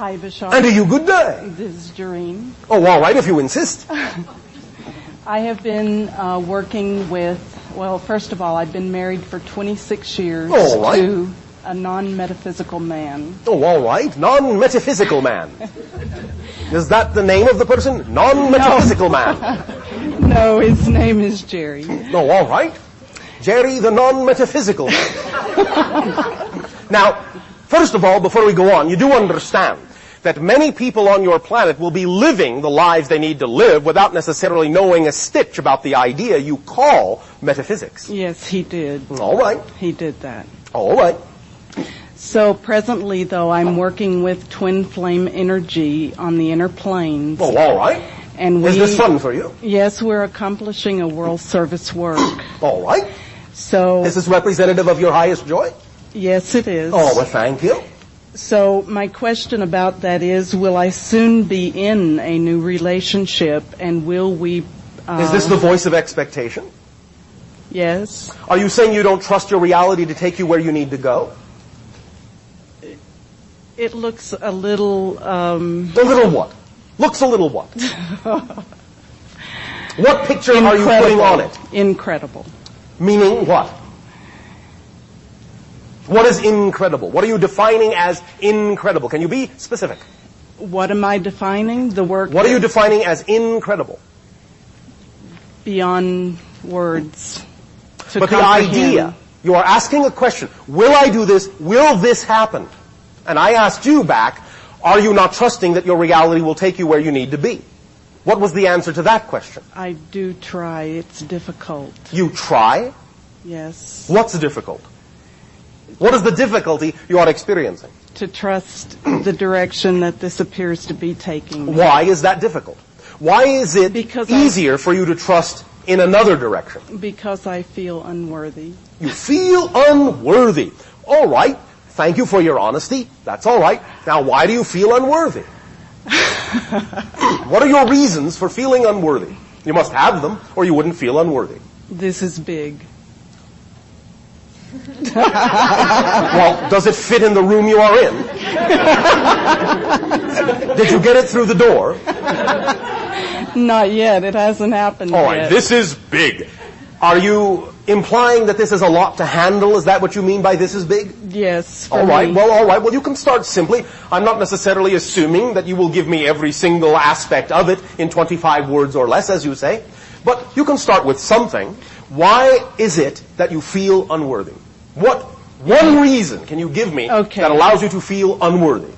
Hi, Bashar. And to you, good day. This is Jareen. Oh, all right, if you insist. I have been working with, well, first of all, I've been married for 26 years All right. to a non-metaphysical man. Oh, all right. Non-metaphysical man. Is that the name of the person? Non-metaphysical man. No, his name is Jerry. Oh, all right. Jerry, the non-metaphysical man. Now, first of all, before we go on, you do understand that many people on your planet will be living the lives they need to live without necessarily knowing a stitch about the idea you call metaphysics. Yes, he did. All right. He did that. All right. So presently, though, I'm working with twin flame energy on the inner planes. Oh, all right. And Is this fun for you? Yes, we're accomplishing a world service work. All right. So, Is this representative of your highest joy? yes, it is. Oh, well, thank you. So my question about that is, will I soon be in a new relationship, and will we... Is this the voice of expectation? Yes. Are you saying you don't trust your reality to take you where you need to go? It looks a little... A little what? Looks a little what? What picture are you putting on it? Incredible. Meaning what? What is incredible? What are you defining as incredible? Can you be specific? What am I defining? The work... What are you defining as incredible? Beyond words. But the idea, you are asking a question, will I do this? Will this happen? And I asked you back, are you not trusting that your reality will take you where you need to be? What was the answer to that question? I do try. It's difficult. You try? Yes. What's difficult? What is the difficulty you are experiencing? To trust the direction that this appears to be taking. Why is that difficult? Why is it easier for you to trust in another direction? Because I feel unworthy. You feel unworthy. All right. Thank you for your honesty. That's all right. Now, why do you feel unworthy? What are your reasons for feeling unworthy? You must have them, or you wouldn't feel unworthy. This is big. Well, does it fit in the room you are in? Did you get it through the door? Not yet. It hasn't happened All right, yet. this is big. Are you implying that this is a lot to handle? Is that what you mean by this is big? Yes. All right. Well, you can start simply. I'm not necessarily assuming that you will give me every single aspect of it in 25 words or less, as you say. But you can start with something. Why is it that you feel unworthy? What one reason can you give me that allows you to feel unworthy?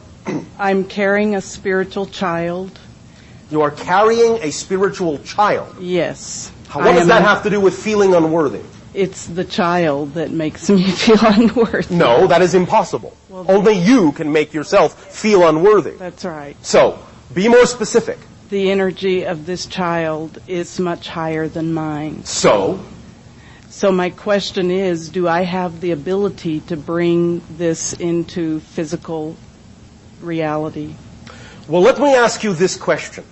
I'm carrying a spiritual child. You are carrying a spiritual child. Yes. What does that have to do with feeling unworthy? It's the child that makes me feel unworthy. No, that is impossible. Well, only you can make yourself feel unworthy. That's right. So, be more specific. The energy of this child is much higher than mine. So my question is, do I have the ability to bring this into physical reality? Well, let me ask you this question.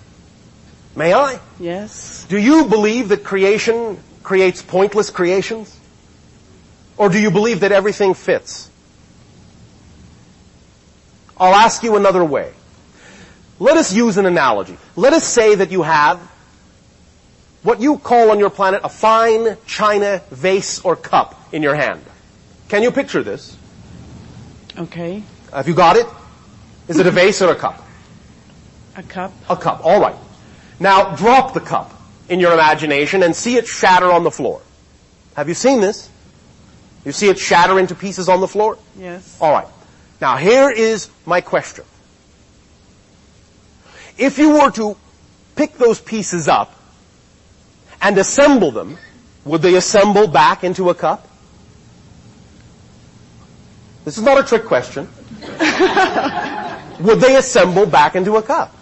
May I? Yes. Do you believe that creation creates pointless creations? Or do you believe that everything fits? I'll ask you another way. Let us use an analogy. Let us say that you have what you call on your planet a fine china vase or cup in your hand. Can you picture this? Okay. Have you got it? Is it a vase or a cup? A cup. A cup, all right. Now, drop the cup in your imagination and see it shatter on the floor. Have you seen this? You see it shatter into pieces on the floor? Yes. All right. Now, here is my question. If you were to pick those pieces up and assemble them, would they assemble back into a cup? This is not a trick question. Would they assemble back into a cup?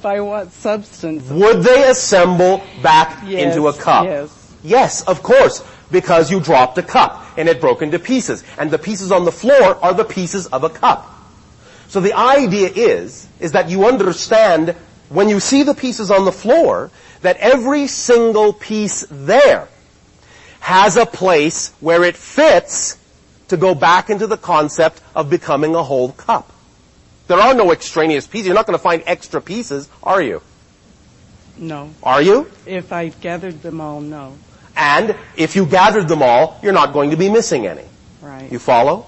By what substance? Would they assemble back into a cup? Yes. Yes, of course, because you dropped a cup and it broke into pieces. And the pieces on the floor are the pieces of a cup. So the idea is that you understand when you see the pieces on the floor that every single piece there has a place where it fits to go back into the concept of becoming a whole cup. There are no extraneous pieces. You're not going to find extra pieces, are you? No. Are you? If I gathered them all, no. And if you gathered them all, you're not going to be missing any. Right. You follow?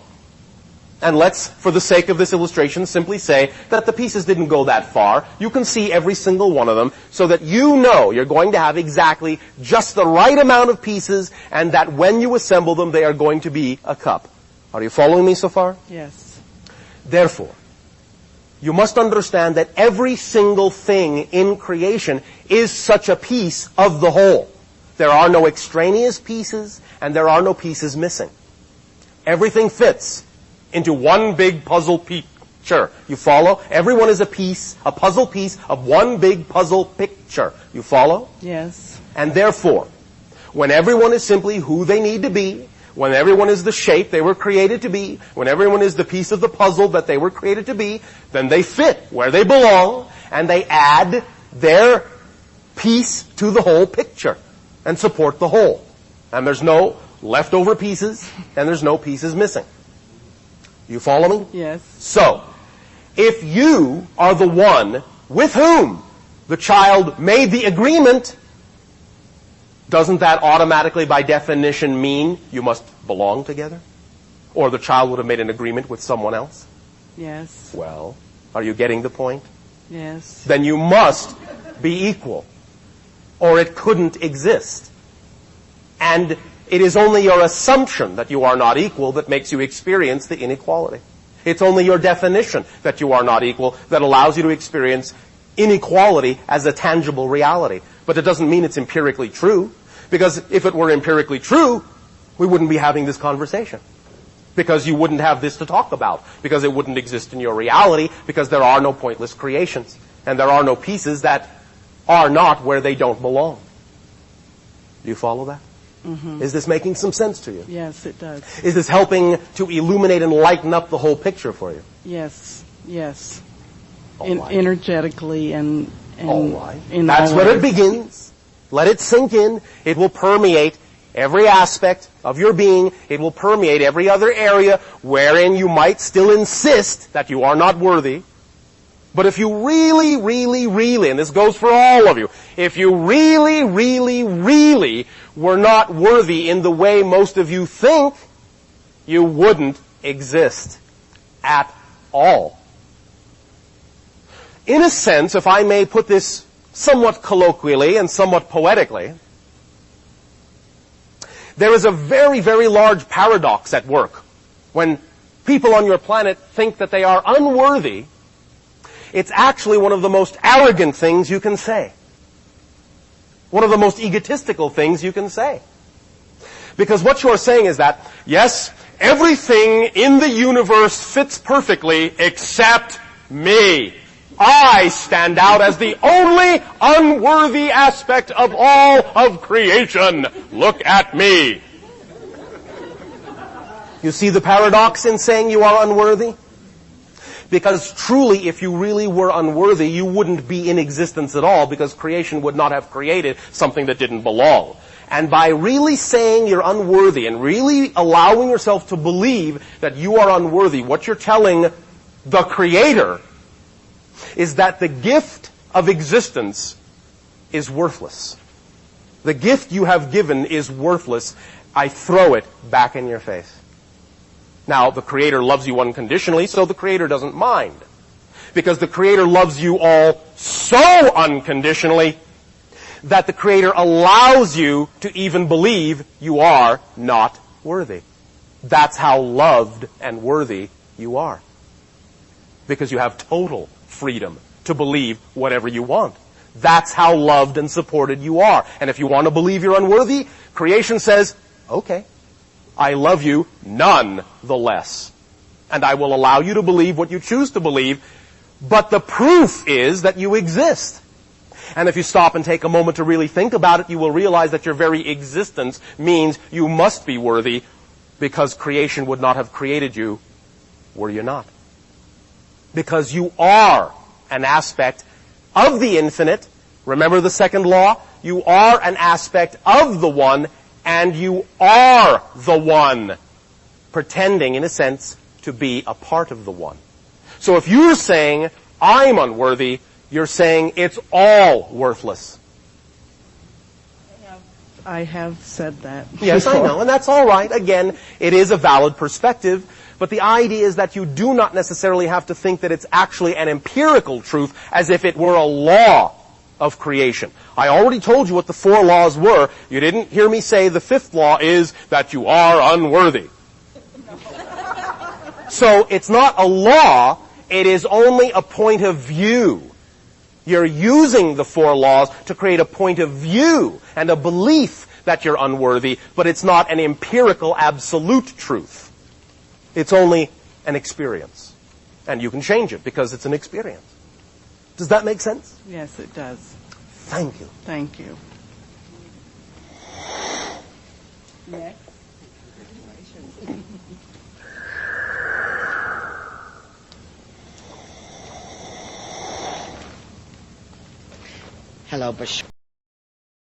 And let's, for the sake of this illustration, simply say that the pieces didn't go that far. You can see every single one of them so that you know you're going to have exactly just the right amount of pieces and that when you assemble them, they are going to be a cup. Are you following me so far? Yes. Therefore, you must understand that every single thing in creation is such a piece of the whole. There are no extraneous pieces and there are no pieces missing. Everything fits into one big puzzle picture. You follow? Everyone is a piece, a puzzle piece of one big puzzle picture. You follow? Yes. And therefore, when everyone is simply who they need to be, when everyone is the shape they were created to be, when everyone is the piece of the puzzle that they were created to be, then they fit where they belong and they add their piece to the whole picture and support the whole. And there's no leftover pieces and there's no pieces missing. You follow me? Yes. So, if you are the one with whom the child made the agreement, doesn't that automatically by definition mean you must belong together? Or the child would have made an agreement with someone else? Yes. Well, are you getting the point? Yes. Then you must be equal, or it couldn't exist. And it is only your assumption that you are not equal that makes you experience the inequality. It's only your definition that you are not equal that allows you to experience inequality as a tangible reality. But it doesn't mean it's empirically true, because if it were empirically true, we wouldn't be having this conversation. Because you wouldn't have this to talk about, because it wouldn't exist in your reality, because there are no pointless creations, and there are no pieces that are not where they don't belong. Do you follow that? Mm-hmm. Is this making some sense to you? Yes, it does. Is this helping to illuminate and lighten up the whole picture for you? Yes. Yes. Right. Energetically and all right. That's where it begins. Let it sink in. It will permeate every aspect of your being. It will permeate every other area wherein you might still insist that you are not worthy. But if you really, really, really, and this goes for all of you, if you really, really, really were not worthy in the way most of you think, you wouldn't exist at all. In a sense, if I may put this somewhat colloquially and somewhat poetically, there is a very, very large paradox at work. When people on your planet think that they are unworthy, it's actually one of the most arrogant things you can say. One of the most egotistical things you can say. Because what you're saying is that, yes, everything in the universe fits perfectly except me. I stand out as the only unworthy aspect of all of creation. Look at me. You see the paradox in saying you are unworthy? Because truly, if you really were unworthy, you wouldn't be in existence at all, because creation would not have created something that didn't belong. And by really saying you're unworthy and really allowing yourself to believe that you are unworthy, what you're telling the Creator is that the gift of existence is worthless. The gift you have given is worthless. I throw it back in your face. Now, the Creator loves you unconditionally, so the Creator doesn't mind. Because the Creator loves you all so unconditionally that the Creator allows you to even believe you are not worthy. That's how loved and worthy you are. Because you have total freedom to believe whatever you want. That's how loved and supported you are. And if you want to believe you're unworthy, creation says, okay, I love you none the less. And I will allow you to believe what you choose to believe, but the proof is that you exist. And if you stop and take a moment to really think about it, you will realize that your very existence means you must be worthy, because creation would not have created you were you not. Because you are an aspect of the infinite. Remember the second law? You are an aspect of the one, and you are the one, pretending, in a sense, to be a part of the one. So if you're saying, I'm unworthy, you're saying it's all worthless. I have said that. Yes, before. I know, and that's all right. Again, it is a valid perspective, but the idea is that you do not necessarily have to think that it's actually an empirical truth as if it were a law of creation. I already told you what the 4 laws were. You didn't hear me say the 5th law is that you are unworthy. So it's not a law, it is only a point of view. You're using the 4 laws to create a point of view and a belief that you're unworthy, but it's not an empirical absolute truth. It's only an experience. And you can change it because it's an experience. Does that make sense? Yes, it does. Thank you. Thank you. Next. Hello, Bashar.